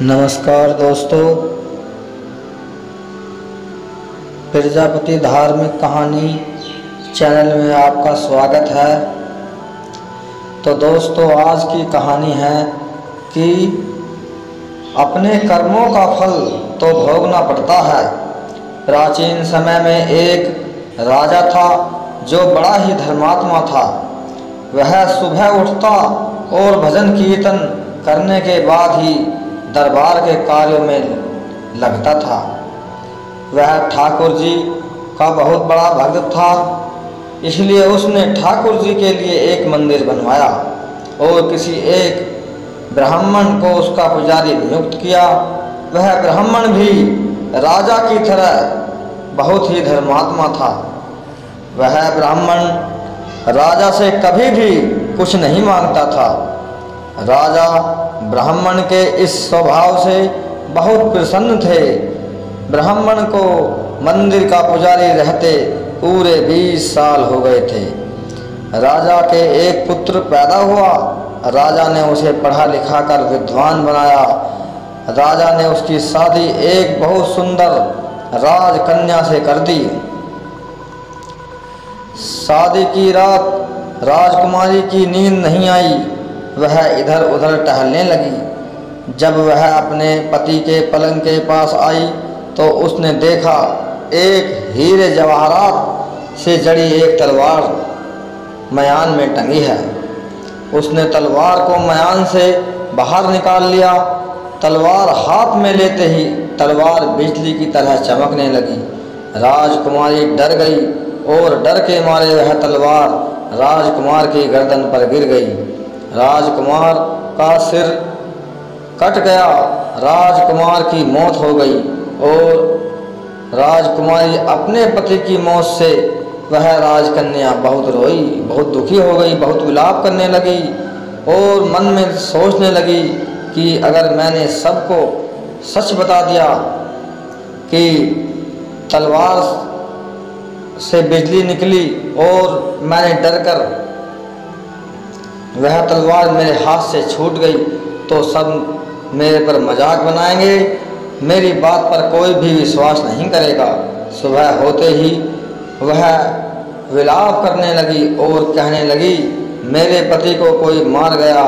नमस्कार दोस्तों, प्रजापति धार्मिक कहानी चैनल में आपका स्वागत है। तो दोस्तों, आज की कहानी है कि अपने कर्मों का फल तो भोगना पड़ता है। प्राचीन समय में एक राजा था जो बड़ा ही धर्मात्मा था। वह सुबह उठता और भजन कीर्तन करने के बाद ही दरबार के कार्यों में लगता था। वह ठाकुर जी का बहुत बड़ा भक्त था, इसलिए उसने ठाकुर जी के लिए एक मंदिर बनवाया और किसी एक ब्राह्मण को उसका पुजारी नियुक्त किया। वह ब्राह्मण भी राजा की तरह बहुत ही धर्मात्मा था। वह ब्राह्मण राजा से कभी भी कुछ नहीं मांगता था। राजा ब्राह्मण के इस स्वभाव से बहुत प्रसन्न थे। ब्राह्मण को मंदिर का पुजारी रहते पूरे 20 साल हो गए थे। राजा के एक पुत्र पैदा हुआ। राजा ने उसे पढ़ा लिखा कर विद्वान बनाया। राजा ने उसकी शादी एक बहुत सुंदर राजकन्या से कर दी। शादी की रात राजकुमारी की नींद नहीं आई। वह इधर उधर टहलने लगी। जब वह अपने पति के पलंग के पास आई तो उसने देखा एक हीरे जवाहरात से जड़ी एक तलवार मयान में टंगी है। उसने तलवार को मयान से बाहर निकाल लिया। तलवार हाथ में लेते ही तलवार बिजली की तरह चमकने लगी। राजकुमारी डर गई और डर के मारे वह तलवार राजकुमार की गर्दन पर गिर गई। राजकुमार का सिर कट गया। राजकुमार की मौत हो गई और राजकुमारी अपने पति की मौत से वह राजकन्या बहुत रोई, बहुत दुखी हो गई, बहुत विलाप करने लगी और मन में सोचने लगी कि अगर मैंने सबको सच बता दिया कि तलवार से बिजली निकली और मैंने डरकर वह तलवार मेरे हाथ से छूट गई तो सब मेरे पर मजाक बनाएंगे, मेरी बात पर कोई भी विश्वास नहीं करेगा। सुबह होते ही वह विलाप करने लगी और कहने लगी, मेरे पति को कोई मार गया।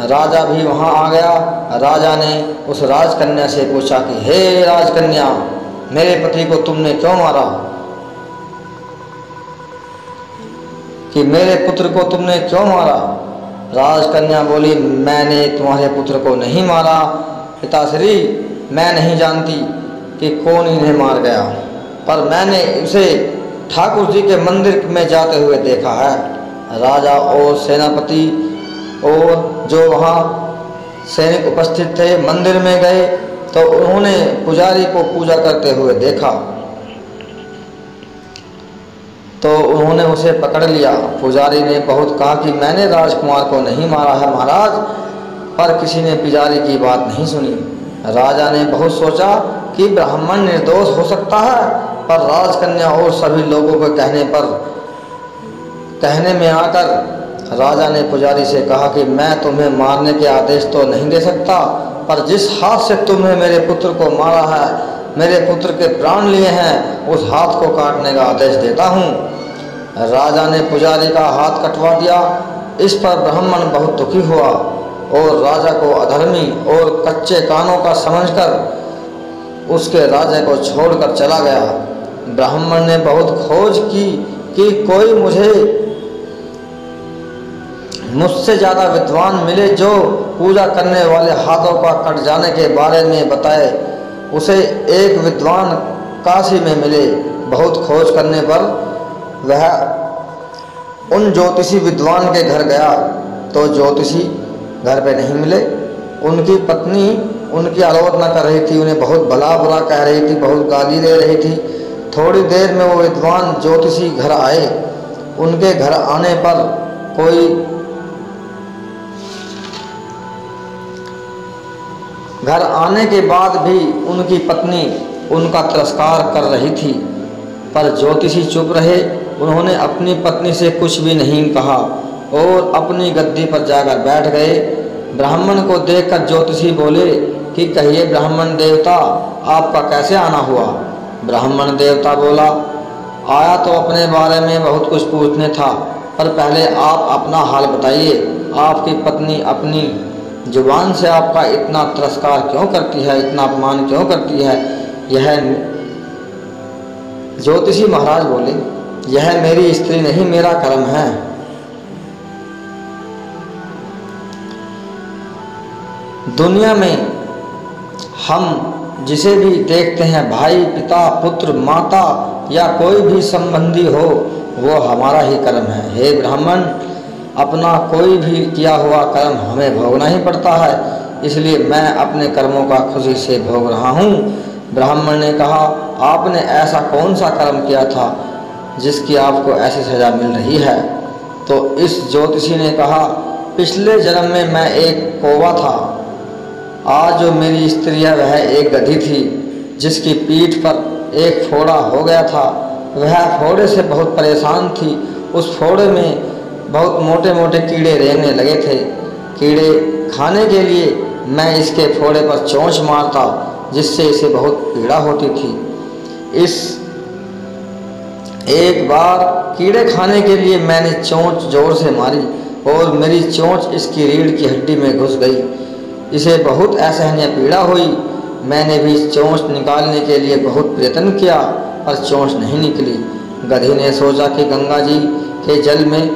राजा भी वहाँ आ गया। राजा ने उस राजकन्या से पूछा कि हे राजकन्या, मेरे पति को तुमने क्यों मारा? कि मेरे पुत्र को तुमने क्यों मारा? राजकन्या बोली, मैंने तुम्हारे पुत्र को नहीं मारा पिताश्री। मैं नहीं जानती कि कौन इन्हें मार गया, पर मैंने उसे ठाकुर जी के मंदिर में जाते हुए देखा है। राजा और सेनापति और जो वहाँ सैनिक उपस्थित थे मंदिर में गए तो उन्होंने पुजारी को पूजा करते हुए देखा तो उन्होंने उसे पकड़ लिया। पुजारी ने बहुत कहा कि मैंने राजकुमार को नहीं मारा है महाराज, पर किसी ने पुजारी की बात नहीं सुनी। राजा ने बहुत सोचा कि ब्राह्मण निर्दोष हो सकता है, पर राजकन्या और सभी लोगों के कहने में आकर राजा ने पुजारी से कहा कि मैं तुम्हें मारने के आदेश तो नहीं दे सकता, पर जिस हाथ से तुमने मेरे पुत्र को मारा है, मेरे पुत्र के प्राण लिए हैं, उस हाथ को काटने का आदेश देता हूँ। राजा ने पुजारी का हाथ कटवा दिया। इस पर ब्राह्मण बहुत दुखी हुआ और राजा को अधर्मी और कच्चे कानों का समझकर उसके राजा को छोड़कर चला गया। ब्राह्मण ने बहुत खोज की कि कोई मुझसे ज़्यादा विद्वान मिले जो पूजा करने वाले हाथों का कट जाने के बारे में बताए। उसे एक विद्वान काशी में मिले। बहुत खोज करने पर वह उन ज्योतिषी विद्वान के घर गया तो ज्योतिषी घर पे नहीं मिले। उनकी पत्नी उनकी आलोचना कर रही थी, उन्हें बहुत भला बुरा कह रही थी, बहुत गाली दे रही थी। थोड़ी देर में वो विद्वान ज्योतिषी घर आए। उनके घर आने पर घर आने के बाद भी उनकी पत्नी उनका तिरस्कार कर रही थी, पर ज्योतिषी चुप रहे। उन्होंने अपनी पत्नी से कुछ भी नहीं कहा और अपनी गद्दी पर जाकर बैठ गए। ब्राह्मण को देखकर ज्योतिषी बोले कि कहिए ब्राह्मण देवता, आपका कैसे आना हुआ। ब्राह्मण देवता बोला, आया तो अपने बारे में बहुत कुछ पूछने था, पर पहले आप अपना हाल बताइए। आपकी पत्नी अपनी जुबान से आपका इतना तिरस्कार क्यों करती है, इतना अपमान क्यों करती है। यह ज्योतिषी महाराज बोले, यह मेरी स्त्री नहीं, मेरा कर्म है। दुनिया में हम जिसे भी देखते हैं, भाई, पिता, पुत्र, माता या कोई भी संबंधी हो, वो हमारा ही कर्म है। हे ब्राह्मण, अपना कोई भी किया हुआ कर्म हमें भोगना ही पड़ता है, इसलिए मैं अपने कर्मों का खुशी से भोग रहा हूँ। ब्राह्मण ने कहा, आपने ऐसा कौन सा कर्म किया था जिसकी आपको ऐसी सज़ा मिल रही है। तो इस ज्योतिषी ने कहा, पिछले जन्म में मैं एक कौवा था। आज जो मेरी स्त्री है वह एक गधी थी, जिसकी पीठ पर एक फोड़ा हो गया था। वह फोड़े से बहुत परेशान थी। उस फोड़े में बहुत मोटे मोटे कीड़े रेंगने लगे थे। कीड़े खाने के लिए मैं इसके फोड़े पर चोंच मारता, जिससे इसे बहुत पीड़ा होती थी। इस एक बार कीड़े खाने के लिए मैंने चोंच जोर से मारी और मेरी चोंच इसकी रीढ़ की हड्डी में घुस गई। इसे बहुत असहनीय पीड़ा हुई। मैंने भी चोंच निकालने के लिए बहुत प्रयत्न किया, पर चोंच नहीं निकली। गधी ने सोचा कि गंगा जी के जल में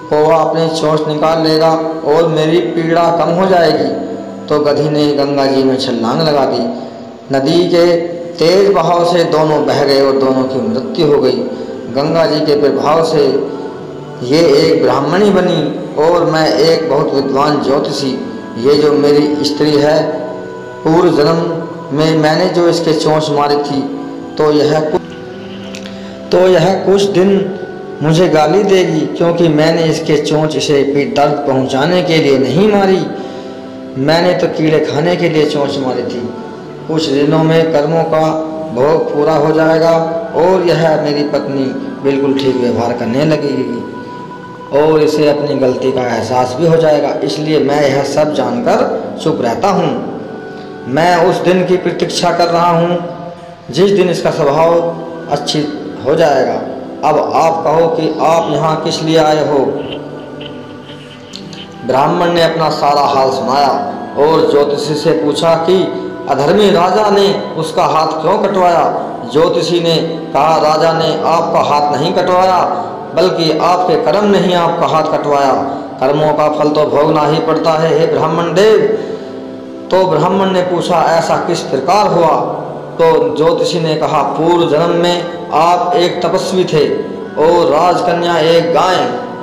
कौवा अपनी चोंच निकाल लेगा और मेरी पीड़ा कम हो जाएगी। तो गधी ने गंगा जी में छलांग लगा दी। नदी के तेज बहाव से दोनों बह गए और दोनों की मृत्यु हो गई। गंगा जी के प्रभाव से ये एक ब्राह्मणी बनी और मैं एक बहुत विद्वान ज्योतिषी। ये जो मेरी स्त्री है, पूर्व जन्म में मैंने जो इसके चोंच मारी थी, तो यह कुछ दिन मुझे गाली देगी, क्योंकि मैंने इसके चोंच इसे दर्द पहुंचाने के लिए नहीं मारी। मैंने तो कीड़े खाने के लिए चोंच मारी थी। कुछ दिनों में कर्मों का भोग पूरा हो जाएगा और यह मेरी पत्नी बिल्कुल ठीक व्यवहार करने लगेगी और इसे अपनी गलती का एहसास भी हो जाएगा। इसलिए मैं यह सब जानकर चुप रहता हूँ। मैं उस दिन की प्रतीक्षा कर रहा हूँ जिस दिन इसका स्वभाव अच्छी हो जाएगा। अब आप कहो कि आप यहाँ किस लिए आए हो। ब्राह्मण ने अपना सारा हाल सुनाया और ज्योतिषी से पूछा कि अधर्मी राजा ने उसका हाथ क्यों कटवाया। ज्योतिषी ने कहा, राजा ने आपका हाथ नहीं कटवाया, बल्कि आपके कर्म ने ही आपका हाथ कटवाया। कर्मों का फल तो भोगना ही पड़ता है, हे ब्राह्मण देव। तो ब्राह्मण ने पूछा, ऐसा किस प्रकार हुआ। तो ज्योतिषी ने कहा, पूर्व जन्म में आप एक तपस्वी थे और राजकन्या एक गाय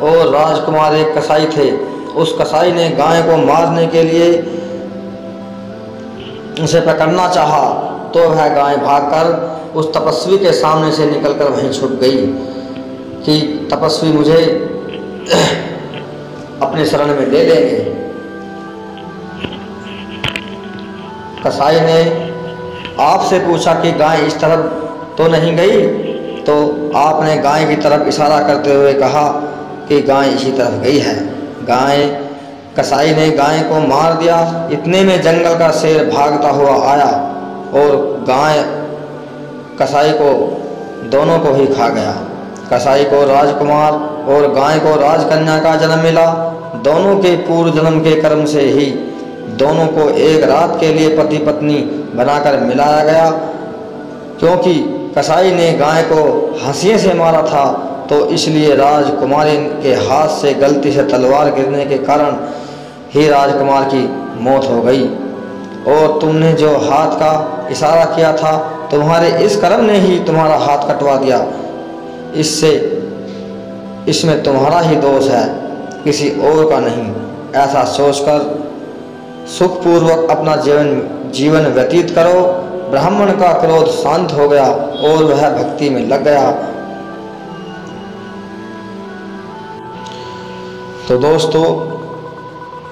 और राजकुमार एक कसाई थे। उस कसाई ने गाय को मारने के लिए उसे पकड़ना चाहा, तो वह गाय भागकर उस तपस्वी के सामने से निकलकर वहीं छुप गई कि तपस्वी मुझे अपने शरण में ले लेंगे। कसाई ने आपसे पूछा कि गाय इस तरफ तो नहीं गई। तो आपने गाय की तरफ इशारा करते हुए कहा कि गाय इसी तरफ गई है। कसाई ने गाय को मार दिया। इतने में जंगल का शेर भागता हुआ आया और गाय कसाई को दोनों को ही खा गया। कसाई को राजकुमार और गाय को राजकन्या का जन्म मिला। दोनों के पूर्व जन्म के कर्म से ही दोनों को एक रात के लिए पति पत्नी बनाकर मिलाया गया। क्योंकि कसाई ने गाय को हंसिए से मारा था, तो इसलिए राजकुमारी के हाथ से गलती से तलवार गिरने के कारण ही राजकुमार की मौत हो गई। और तुमने जो हाथ का इशारा किया था, तुम्हारे इस कर्म ने ही तुम्हारा हाथ कटवा दिया। इसमें तुम्हारा ही दोष है, किसी और का नहीं। ऐसा सोचकर सुखपूर्वक अपना जीवन व्यतीत करो। ब्राह्मण का क्रोध शांत हो गया और वह भक्ति में लग गया। तो दोस्तों,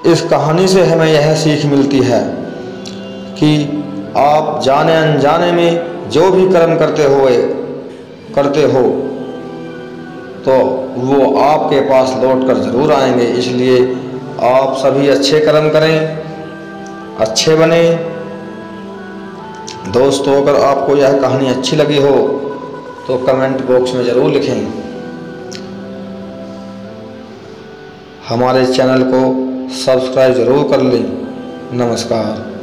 इस कहानी से हमें यह सीख मिलती है कि आप जाने अनजाने में जो भी कर्म करते हो तो वो आपके पास लौट कर ज़रूर आएंगे। इसलिए आप सभी अच्छे कर्म करें, अच्छे बने। दोस्तों, अगर आपको यह कहानी अच्छी लगी हो तो कमेंट बॉक्स में ज़रूर लिखें। हमारे चैनल को सब्सक्राइब ज़रूर कर लें। नमस्कार।